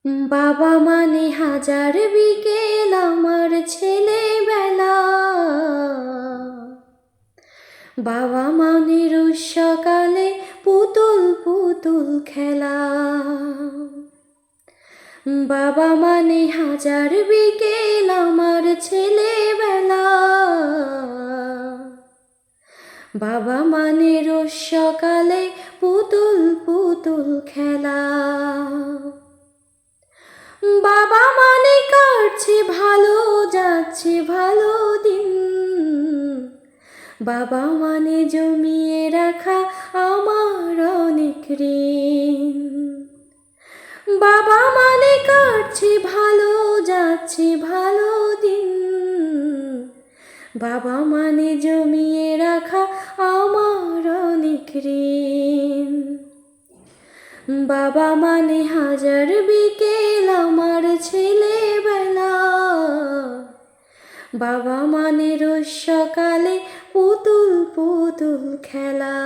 বাবা মানে হাজার বিকেল আমার ছেলেবেলা, বাবা মানে রোজ সকালে পুতুল পুতুল খেলা। বাবা মানে হাজার বিকেল আমার ছেলেবেলা, বাবা মানে রোজ সকালে পুতুল পুতুল খেলা। বাবা মানে কাটছে ভালো, যাচ্ছে ভালো দিন, বাবা মানে জমিয়ে রাখা আমার অনেক ঋণ। বাবা মানে কাটছে ভালো, যাচ্ছে ভালো দিন, বাবা মানে জমিয়ে রাখা আমার অনেক ঋণ। বাবা মানে হাজার বিকেল আমার ছেলেবেলা, বাবা মানে রোজ সকালে পুতুল পুতুল খেলা।